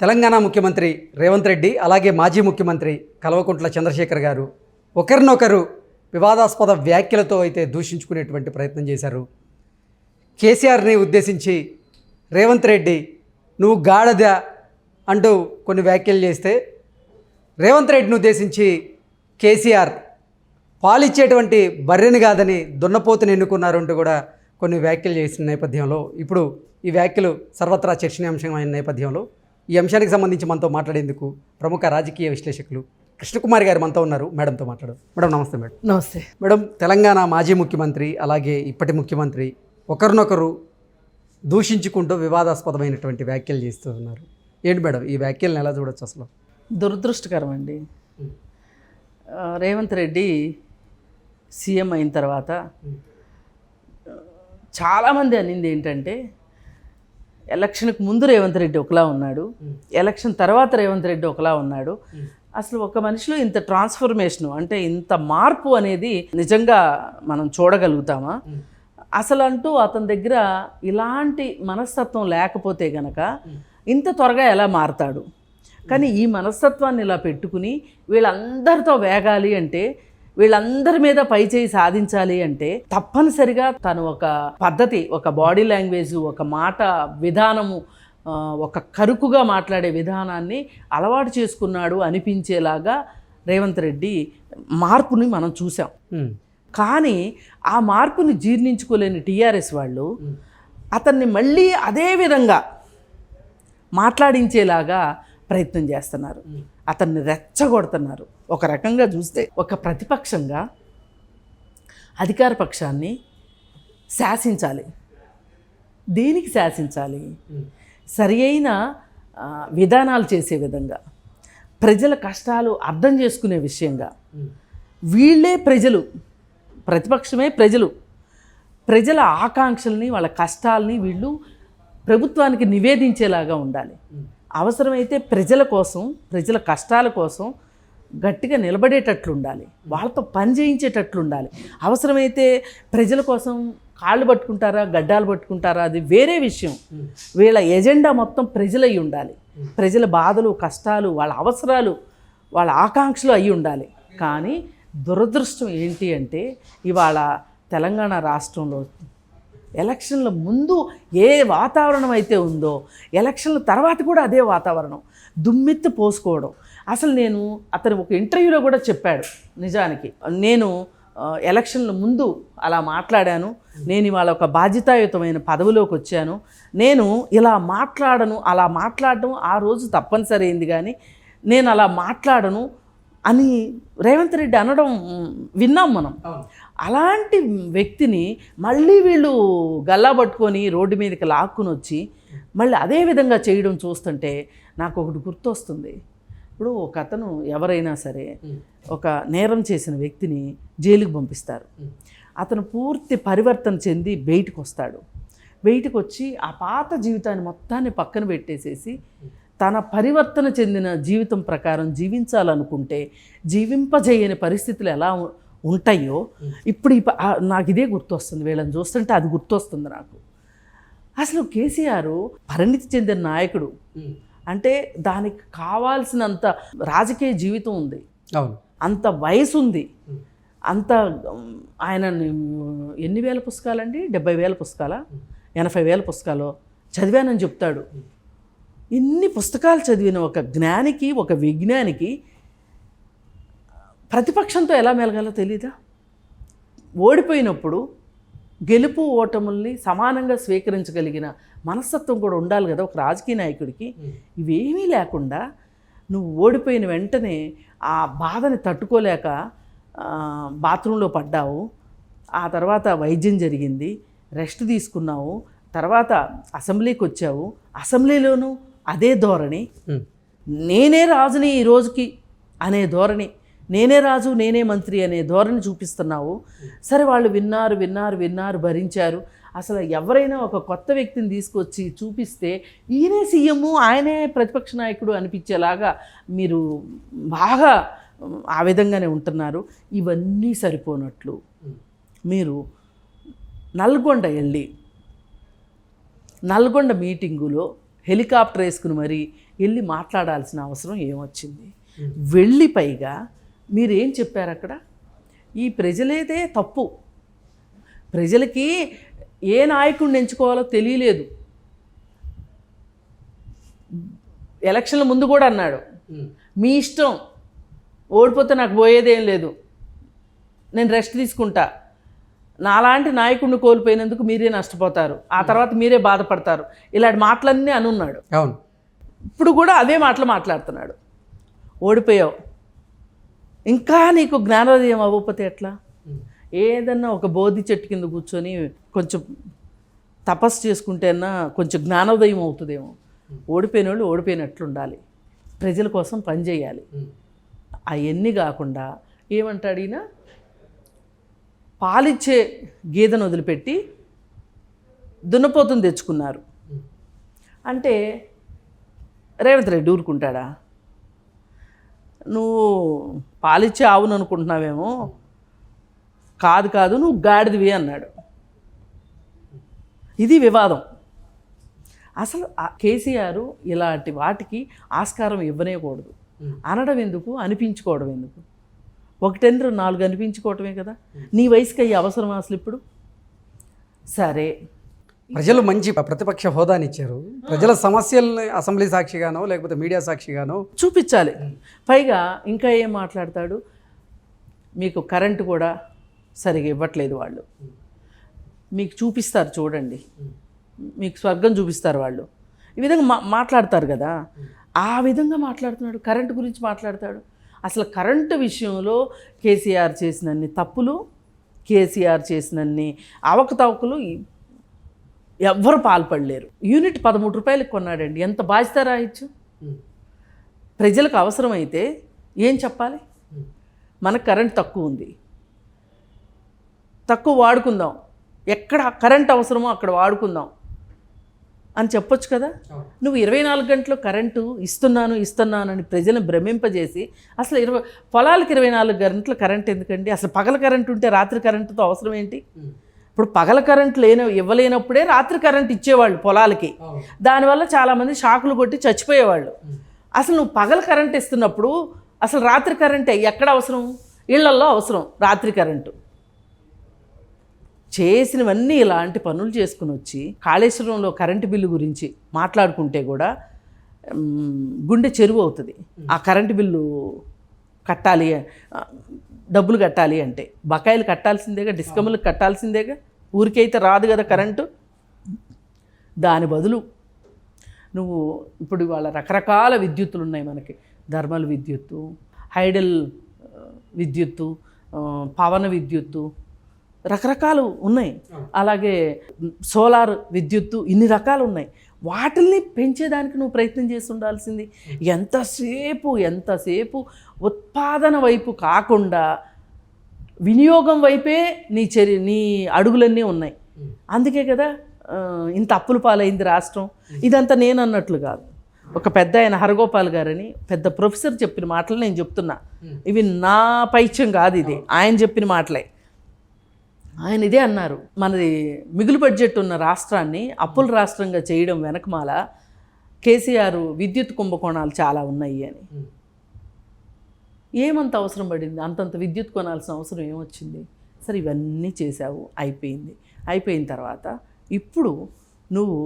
తెలంగాణ ముఖ్యమంత్రి రేవంత్ రెడ్డి అలాగే మాజీ ముఖ్యమంత్రి కల్వకుంట్ల చంద్రశేఖర్ గారు ఒకరినొకరు వివాదాస్పద వ్యాఖ్యలతో అయితే దూషించుకునేటువంటి ప్రయత్నం చేశారు. కేసీఆర్ని ఉద్దేశించి రేవంత్ రెడ్డి నువ్వు గాడిద అంటూ కొన్ని వ్యాఖ్యలు చేస్తే, రేవంత్ రెడ్డిని ఉద్దేశించి కేసీఆర్ పాలిచ్చేటువంటి బర్రెని కాదని దున్నపోతుని ఎన్నుకున్నారు అంటూ కూడా కొన్ని వ్యాఖ్యలు చేసిన నేపథ్యంలో ఇప్పుడు ఈ వ్యాఖ్యలు సర్వత్రా చర్చనీయాంశమైన నేపథ్యంలో ఈ అంశానికి సంబంధించి మనతో మాట్లాడేందుకు ప్రముఖ రాజకీయ విశ్లేషకులు కృష్ణకుమారి గారు మనతో ఉన్నారు. మేడంతో మాట్లాడదు. మేడం నమస్తే. మేడం నమస్తే. మేడం, తెలంగాణ మాజీ ముఖ్యమంత్రి అలాగే ఇప్పటి ముఖ్యమంత్రి ఒకరినొకరు దూషించుకుంటూ వివాదాస్పదమైనటువంటి వ్యాఖ్యలు చేస్తూ ఉన్నారు. ఏంటి మేడం ఈ వ్యాఖ్యలను ఎలా చూడొచ్చు? అసలు దురదృష్టకరం అండి. రేవంత్ రెడ్డి సీఎం అయిన తర్వాత చాలామంది అనింది ఏంటంటే, ఎలక్షన్కి ముందు రేవంత్ రెడ్డి ఒకలా ఉన్నాడు, ఎలక్షన్ తర్వాత రేవంత్ రెడ్డి ఒకలా ఉన్నాడు. అసలు ఒక మనిషిలో ఇంత ట్రాన్స్ఫర్మేషను అంటే ఇంత మార్పు అనేది నిజంగా మనం చూడగలుగుతామా? అసలు అంటూ అతని దగ్గర ఇలాంటి మనస్తత్వం లేకపోతే గనక ఇంత త్వరగా ఎలా మారతాడు? కానీ ఈ మనస్తత్వాన్ని ఇలా పెట్టుకుని వీళ్ళందరితో వేగాలి అంటే, వీళ్ళందరి మీద పైచేయి సాధించాలి అంటే తప్పనిసరిగా తను ఒక పద్ధతి, ఒక బాడీ లాంగ్వేజ్, ఒక మాట విధానము, ఒక కరుకుగా మాట్లాడే విధానాన్ని అలవాటు చేసుకున్నాడు అనిపించేలాగా రేవంత్ రెడ్డి మార్పుని మనం చూసాం. కానీ ఆ మార్పుని జీర్ణించుకోలేని టీఆర్ఎస్ వాళ్ళు అతన్ని మళ్ళీ అదే విధంగా మాట్లాడించేలాగా ప్రయత్నం చేస్తున్నారు, అతన్ని రెచ్చగొడుతున్నారు. ఒక రకంగా చూస్తే ఒక ప్రతిపక్షంగా అధికార పక్షాన్ని శాసించాలి. దేనికి శాసించాలి? సరి అయిన విధానాలు చేసే విధంగా, ప్రజల కష్టాలు అర్థం చేసుకునే విషయంగా. వీళ్ళే ప్రజలు, ప్రతిపక్షమే ప్రజలు. ప్రజల ఆకాంక్షల్ని, వాళ్ళ కష్టాలని వీళ్ళు ప్రభుత్వానికి నివేదించేలాగా ఉండాలి. అవసరమైతే ప్రజల కోసం, ప్రజల కష్టాల కోసం గట్టిగా నిలబడేటట్లు ఉండాలి, వాళ్ళతో పని చేయించేటట్లు ఉండాలి. అవసరమైతే ప్రజల కోసం కాళ్ళు పట్టుకుంటారా, గడ్డాలు పట్టుకుంటారా, అది వేరే విషయం. వీళ్ళ ఎజెండా మొత్తం ప్రజలై ఉండాలి. ప్రజల బాధలు, కష్టాలు, వాళ్ళ అవసరాలు, వాళ్ళ ఆకాంక్షలు అయి ఉండాలి. కానీ దురదృష్టం ఏంటి అంటే, ఇవాళ తెలంగాణ రాష్ట్రంలో ఎలక్షన్ల ముందు ఏ వాతావరణం అయితే ఉందో, ఎలక్షన్ల తర్వాత కూడా అదే వాతావరణం, దుమ్మెత్తి పోసుకోవడం. అసలు నేను అతను ఒక ఇంటర్వ్యూలో కూడా చెప్పాడు, నిజానికి నేను ఎలక్షన్ల ముందు అలా మాట్లాడాను, నేను ఇవాళ ఒక బాధ్యతాయుతమైన పదవిలోకి వచ్చాను, నేను ఇలా మాట్లాడను, అలా మాట్లాడడం ఆ రోజు తప్పనిసరి అయింది, కానీ నేను అలా మాట్లాడను అని రేవంత్ రెడ్డి అనడం విన్నాం మనం. అలాంటి వ్యక్తిని మళ్ళీ వీళ్ళు గల్లా పట్టుకొని రోడ్డు మీదకి లాక్కుని వచ్చి మళ్ళీ అదే విధంగా చేయడం చూస్తుంటే నాకు ఒకటి గుర్తొస్తుంది. ఇప్పుడు ఒక అతను ఎవరైనా సరే ఒక నేరం చేసిన వ్యక్తిని జైలుకి పంపిస్తారు. అతను పూర్తి పరివర్తన చెంది బయటకు వస్తాడు. బయటకు వచ్చి ఆ పాత జీవితాన్ని మొత్తాన్ని పక్కన పెట్టేసేసి తన పరివర్తన చెందిన జీవితం ప్రకారం జీవించాలనుకుంటే జీవింపజేయని పరిస్థితులు ఎలా ఉంటాయో ఇప్పుడు నాకు ఇదే గుర్తొస్తుంది. వీళ్ళని చూస్తుంటే అది గుర్తొస్తుంది నాకు. అసలు కేసీఆర్ పరిణితి చెందిన నాయకుడు అంటే దానికి కావాల్సినంత రాజకీయ జీవితం ఉంది, అంత వయసు ఉంది, అంత ఆయన ఎన్ని వేల పుస్తకాలండి? 70,000 పుస్తకాలా, 80,000 పుస్తకాలు చదివానని చెప్తాడు. ఇన్ని పుస్తకాలు చదివిన ఒక జ్ఞానికి, ఒక విజ్ఞానికి ప్రతిపక్షంతో ఎలా మెలగాలో తెలీదా? ఓడిపోయినప్పుడు గెలుపు ఓటముల్ని సమానంగా స్వీకరించగలిగిన మనస్తత్వం కూడా ఉండాలి కదా ఒక రాజకీయ నాయకుడికి. ఇవేమీ లేకుండా నువ్వు ఓడిపోయిన వెంటనే ఆ బాధని తట్టుకోలేక బాత్రూంలో పడ్డావు, ఆ తర్వాత వైద్యం జరిగింది, రెస్ట్ తీసుకున్నావు, తర్వాత అసెంబ్లీకి వచ్చావు, అసెంబ్లీలోనూ అదే ధోరణి, నేనే రాజుని ఈ రోజుకి అనే ధోరణి, నేనే రాజు నేనే మంత్రి అనే ధోరణి చూపిస్తున్నావు. సరే, వాళ్ళు విన్నారు, భరించారు. అసలు ఎవరైనా ఒక కొత్త వ్యక్తిని తీసుకొచ్చి చూపిస్తే ఈయనే సీఎం, ఆయనే ప్రతిపక్ష నాయకుడు అనిపించేలాగా మీరు బాగా ఆ విధంగానే ఉంటున్నారు. ఇవన్నీ సరిపోనట్లు మీరు నల్గొండ వెళ్ళి, నల్గొండ మీటింగులో హెలికాప్టర్ వేసుకుని మరి వెళ్ళి మాట్లాడాల్సిన అవసరం ఏమొచ్చింది? వెళ్ళి పైగా మీరేం చెప్పారు అక్కడ? ఈ ప్రజలేదే తప్పు, ప్రజలకి ఏ నాయకుడిని ఎంచుకోవాలో తెలియలేదు. ఎలక్షన్ల ముందు కూడా అన్నాడు, మీ ఇష్టం, ఓడిపోతే నాకు పోయేదేం లేదు, నేను రెస్ట్ తీసుకుంటా, నాలాంటి నాయకుడిని కోల్పోయినందుకు మీరే నష్టపోతారు, ఆ తర్వాత మీరే బాధపడతారు, ఇలాంటి మాటలన్నీ అనున్నాడు. అవును. ఇప్పుడు కూడా అవే మాటలు మాట్లాడుతున్నాడు. ఓడిపోయావు, ఇంకా నీకు జ్ఞానోదయం అవ్వకపోతే ఎట్లా? ఏదన్నా ఒక బోధి చెట్టు కింద కూర్చొని కొంచెం తపస్సు చేసుకుంటేనా కొంచెం జ్ఞానోదయం అవుతుందేమో. ఓడిపోయిన వాళ్ళు ఓడిపోయినట్లు ఉండాలి, ప్రజల కోసం పనిచేయాలి. అవన్నీ కాకుండా ఏమంటాడు ఈయన, పాలిచ్చే గీదను వదిలిపెట్టి దున్నపోతుని తెచ్చుకున్నారు అంటే రేవంత్ రెడ్డి ఊరుకుంటాడా? నువ్వు పాలిచ్చే ఆవును అనుకుంటున్నావేమో, కాదు కాదు నువ్వు గాడిదివి అన్నాడు. ఇది వివాదం. అసలు కేసీఆర్ ఇలాంటి వాటికి ఆస్కారం ఇవ్వనేకూడదు. అనడం ఎందుకు, అనిపించుకోవడం ఎందుకు? 1-4 అనిపించుకోవటమే కదా. నీ వయసుకి అయ్యే అవసరం అసలు ఇప్పుడు? సరే, ప్రజలు మంచి ప్రతిపక్ష హోదానిచ్చారు, ప్రజల సమస్యల్ని అసెంబ్లీ సాక్షిగానో లేకపోతే మీడియా సాక్షిగానో చూపించాలి. పైగా ఇంకా ఏం మాట్లాడతాడు, మీకు కరెంటు కూడా సరిగా ఇవ్వట్లేదు వాళ్ళు, మీకు చూపిస్తారు చూడండి, మీకు స్వర్గం చూపిస్తారు వాళ్ళు, ఈ విధంగా మాట్లాడతారు కదా. ఆ విధంగా మాట్లాడుతున్నాడు, కరెంటు గురించి మాట్లాడతాడు. అసలు కరెంటు విషయంలో కేసీఆర్ చేసినన్ని తప్పులు, కేసీఆర్ చేసినన్ని అవకతవకలు ఎవ్వరు పాల్పడలేరు. యూనిట్ 13 రూపాయలకు కొన్నాడండి, ఎంత బాధ్యత రాయొచ్చు? ప్రజలకు అవసరమైతే ఏం చెప్పాలి? మనకు కరెంట్ తక్కువ ఉంది, తక్కువ వాడుకుందాం, ఎక్కడ కరెంట్ అవసరమో అక్కడ వాడుకుందాం అని చెప్పొచ్చు కదా. నువ్వు 24 గంటలు కరెంటు ఇస్తున్నానని ప్రజలను భ్రమింపజేసి అసలు పొలాలకు 24 గంటలు కరెంట్ ఎందుకండి? అసలు పగల కరెంటు ఉంటే రాత్రి కరెంటుతో అవసరం ఏంటి? ఇప్పుడు పగల కరెంట్ ఇవ్వలేనప్పుడే రాత్రి కరెంట్ ఇచ్చేవాళ్ళు పొలాలకి, దానివల్ల చాలామంది షాకులు కొట్టి చచ్చిపోయేవాళ్ళు. అసలు నువ్వు పగల కరెంట్ ఇస్తున్నప్పుడు అసలు రాత్రి కరెంటే ఎక్కడ అవసరం? ఇళ్లల్లో అవసరం రాత్రి కరెంటు. చేసినవన్నీ ఇలాంటి పనులు చేసుకుని వచ్చి కాళేశ్వరంలో కరెంటు బిల్లు గురించి మాట్లాడుకుంటే కూడా గుండె చెరువు అవుతుంది. ఆ కరెంటు బిల్లు కట్టాలి, డబ్బులు కట్టాలి అంటే బకాయిలు కట్టాల్సిందేగా, డిస్కమ్లకు కట్టాల్సిందేగా, ఊరికైతే రాదు కదా కరెంటు. దాని బదులు నువ్వు ఇప్పుడు వాళ్ళ రకరకాల విద్యుత్తులు ఉన్నాయి మనకి, థర్మల్ విద్యుత్తు, హైడల్ విద్యుత్తు, పవన విద్యుత్తు, రకరకాలు ఉన్నాయి. అలాగే సోలార్ విద్యుత్తు, ఇన్ని రకాలు ఉన్నాయి. వాటిల్ని పెంచేదానికి నువ్వు ప్రయత్నం చేసి ఉండాల్సింది. ఎంతసేపు ఉత్పాదన వైపు కాకుండా వినియోగం వైపే నీ అడుగులన్నీ ఉన్నాయి. అందుకే కదా ఇంత అప్పుల పాలైంది రాష్ట్రం. ఇదంతా నేను అన్నట్లు కాదు, ఒక పెద్ద ఆయన హరగోపాల్ గారని పెద్ద ప్రొఫెసర్ చెప్పిన మాటలు నేను చెప్తున్నా. ఇవి నా పైత్యం కాదు, ఇది ఆయన చెప్పిన మాటలే. ఆయన ఇదే అన్నారు, మనది మిగులు బడ్జెట్ ఉన్న రాష్ట్రాన్ని అప్పుల రాష్ట్రంగా చేయడం వెనకమాల కేసీఆర్ విద్యుత్ కుంభకోణాలు చాలా ఉన్నాయి అని. ఏమంత అవసరం పడింది? అంతంత విద్యుత్ కొనాల్సిన అవసరం ఏమొచ్చింది? సరే, ఇవన్నీ చేసావు, అయిపోయిన తర్వాత ఇప్పుడు నువ్వు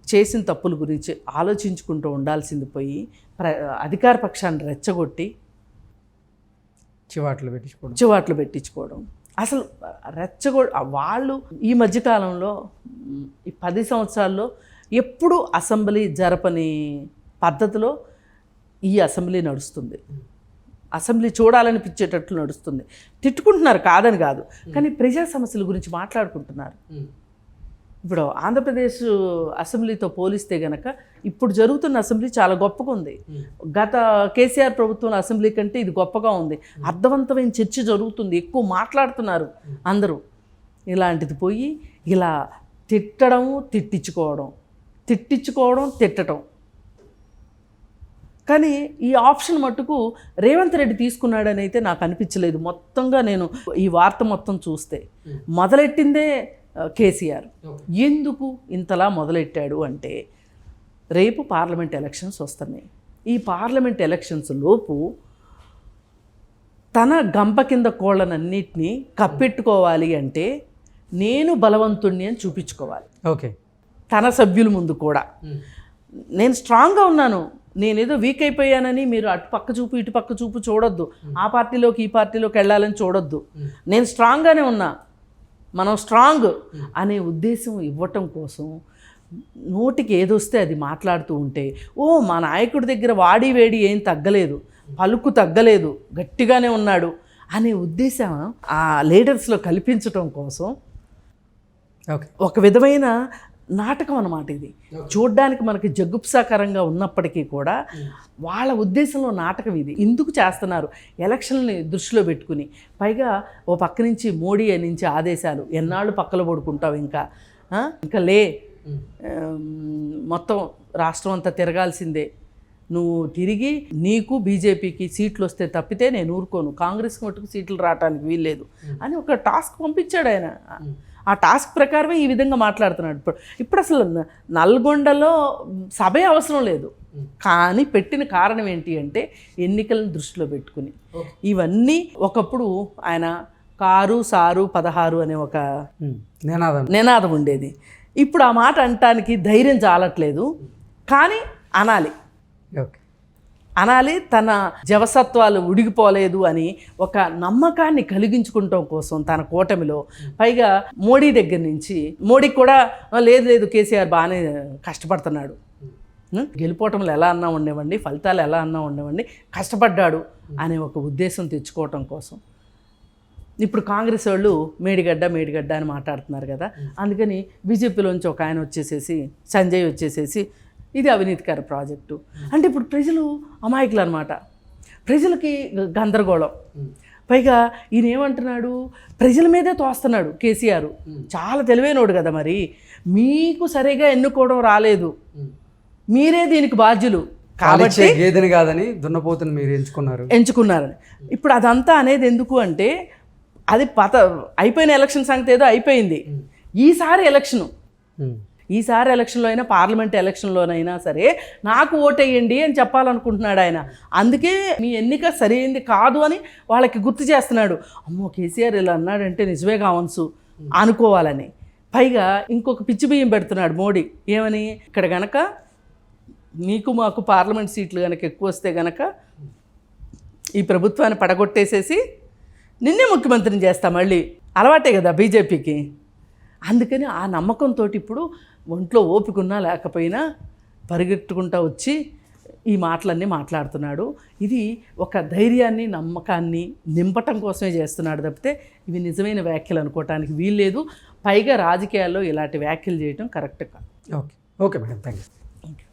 చేసిన తప్పుల గురించి ఆలోచించుకుంటూ ఉండాల్సింది పోయి అధికార పక్షాన్ని రెచ్చగొట్టి చివాట్లు పెట్టించుకోవడం. అసలు వాళ్ళు ఈ మధ్యకాలంలో ఈ 10 సంవత్సరాల్లో ఎప్పుడు అసెంబ్లీ జరపని పద్ధతిలో ఈ అసెంబ్లీ నడుస్తుంది. అసెంబ్లీ చూడాలనిపించేటట్లు నడుస్తుంది. తిట్టుకుంటున్నారు కాదని కాదు, కానీ ప్రజా సమస్యల గురించి మాట్లాడుకుంటున్నారు. ఇప్పుడు ఆంధ్రప్రదేశ్ అసెంబ్లీతో పోలిస్తే గనక ఇప్పుడు జరుగుతున్న అసెంబ్లీ చాలా గొప్పగా ఉంది. గత కేసీఆర్ ప్రభుత్వం అసెంబ్లీ కంటే ఇది గొప్పగా ఉంది. అర్థవంతమైన చర్చ జరుగుతుంది, ఎక్కువ మాట్లాడుతున్నారు అందరూ. ఇలాంటిది పోయి ఇలా తిట్టడం, తిట్టడం. కానీ ఈ ఆప్షన్ మట్టుకు రేవంత్ రెడ్డి తీసుకున్నాడని అయితే నాకు అనిపించలేదు. మొత్తంగా నేను ఈ వార్త మొత్తం చూస్తే మొదలెట్టిందే కేసీఆర్. ఎందుకు ఇంతలా మొదలెట్టాడు అంటే రేపు పార్లమెంట్ ఎలక్షన్స్ వస్తున్నాయి. ఈ పార్లమెంట్ ఎలక్షన్స్ లోపు తన గంప కింద కోళ్ళనన్నిటినీ కప్పెట్టుకోవాలి అంటే నేను బలవంతుణ్ణి అని చూపించుకోవాలి. ఓకే. తన సభ్యుల ముందు కూడా నేను స్ట్రాంగ్గా ఉన్నాను, నేనేదో వీక్ అయిపోయానని మీరు అటు పక్క చూపు ఇటు పక్క చూపు చూడొద్దు, ఆ పార్టీలోకి ఈ పార్టీలోకి వెళ్ళాలని చూడొద్దు. నేను స్ట్రాంగ్గానే ఉన్నా, మనం స్ట్రాంగ్ అనే ఉద్దేశం ఇవ్వటం కోసం నోటికి ఏదొస్తే అది మాట్లాడుతూ ఉంటే, ఓ మా నాయకుడి దగ్గర వాడి వేడి ఏం తగ్గలేదు, పలుకు తగ్గలేదు, గట్టిగానే ఉన్నాడు అనే ఉద్దేశం ఆ లీడర్స్లో కల్పించటం కోసం ఓకే. ఒక విధమైన నాటకం అన్నమాట ఇది. చూడ్డానికి మనకి జగుప్సాకరంగా ఉన్నప్పటికీ కూడా వాళ్ళ ఉద్దేశంలో నాటకం ఇది. ఎందుకు చేస్తున్నారు? ఎలక్షన్ని దృష్టిలో పెట్టుకుని. పైగా ఓ పక్క నుంచి మోడీ నుంచి ఆదేశాలు, ఎన్నాళ్ళు పక్కలో పడుకుంటావు, ఇంకా లే, మొత్తం రాష్ట్రం అంతా తిరగాల్సిందే, నువ్వు తిరిగి నీకు బీజేపీకి సీట్లు వస్తే తప్పితే నేను ఊరుకోను, కాంగ్రెస్ మట్టుకు సీట్లు రావడానికి వీల్లేదు అని ఒక టాస్క్ పంపించాడు ఆయన. ఆ టాస్క్ ప్రకారమే ఈ విధంగా మాట్లాడుతున్నాడు. ఇప్పుడు అసలు నల్గొండలో సభే అవసరం లేదు, కానీ పెట్టిన కారణం ఏంటి అంటే ఎన్నికలను దృష్టిలో పెట్టుకుని. ఇవన్నీ ఒకప్పుడు ఆయన కారు సారు 16 అనే ఒక నినాదం ఉండేది. ఇప్పుడు ఆ మాట అనటానికి ధైర్యం చాలట్లేదు, కానీ అనాలి. తన జవసత్వాలు ఉడిగిపోలేదు అని ఒక నమ్మకాన్ని కలిగించుకుంటాం కోసం తన కూటమిలో. పైగా మోడీ దగ్గర నుంచి మోడీకి కూడా లేదు కేసీఆర్ బాగానే కష్టపడుతున్నాడు, గెలుపోవటంలో ఎలా అన్నా ఉండేవండి, ఫలితాలు ఎలా అన్నా ఉండేవండి, కష్టపడ్డాడు అనే ఒక ఉద్దేశం తెచ్చుకోవటం కోసం ఇప్పుడు కాంగ్రెస్ వాళ్ళు మేడిగడ్డ అని మాట్లాడుతున్నారు కదా. అందుకని బీజేపీలోంచి ఒక ఆయన వచ్చేసేసి, సంజయ్ వచ్చేసేసి ఇది అవినీతికర ప్రాజెక్టు అంటే ఇప్పుడు ప్రజలు అమాయకులు అనమాట, ప్రజలకి గందరగోళం. పైగా ఈయన ఏమంటున్నాడు, ప్రజల మీదే తోస్తున్నాడు కేసీఆర్. చాలా తెలివైనోడు కదా, మరి మీకు సరిగా ఎన్నుకోవడం రాలేదు, మీరే దీనికి బాధ్యులు కాబట్టి గేదెని కాదని దున్నపోతుని మీరు ఎంచుకున్నారని. ఇప్పుడు అదంతా అనేది ఎందుకు అంటే అది అయిపోయిన ఎలక్షన్ సంగతి ఏదో అయిపోయింది. ఈసారి ఎలక్షన్లో అయినా పార్లమెంట్ ఎలక్షన్లోనైనా సరే నాకు ఓటేయండి అని చెప్పాలనుకుంటున్నాడు ఆయన. అందుకే మీ ఎన్నిక సరైంది కాదు అని వాళ్ళకి గుర్తు చేస్తున్నాడు. అమ్మో కేసీఆర్ ఇలా అన్నాడంటే నిజమే కావచ్చు అనుకోవాలని. పైగా ఇంకొక పిచ్చి బియ్యం పెడుతున్నాడు మోడీ. ఏమని, ఇక్కడ గనక మీకు మాకు పార్లమెంట్ సీట్లు కనుక ఎక్కువ వస్తే గనక ఈ ప్రభుత్వాన్ని పడగొట్టేసేసి నిన్నే ముఖ్యమంత్రిని చేస్తా, మళ్ళీ అలవాటే కదా బీజేపీకి. అందుకని ఆ నమ్మకంతో ఇప్పుడు ఒంట్లో ఓపికన్నా లేకపోయినా పరిగెట్టుకుంటూ వచ్చి ఈ మాటలన్నీ మాట్లాడుతున్నాడు. ఇది ఒక ధైర్యాన్ని నమ్మకాన్ని నింపటం కోసమే చేస్తున్నాడు తప్పితే ఇవి నిజమైన వ్యాఖ్యలు అనుకోవటానికి వీల్లేదు. పైగా రాజకీయాల్లో ఇలాంటి వ్యాఖ్యలు చేయటం కరెక్ట్ కాదు. Okay madam, thank you.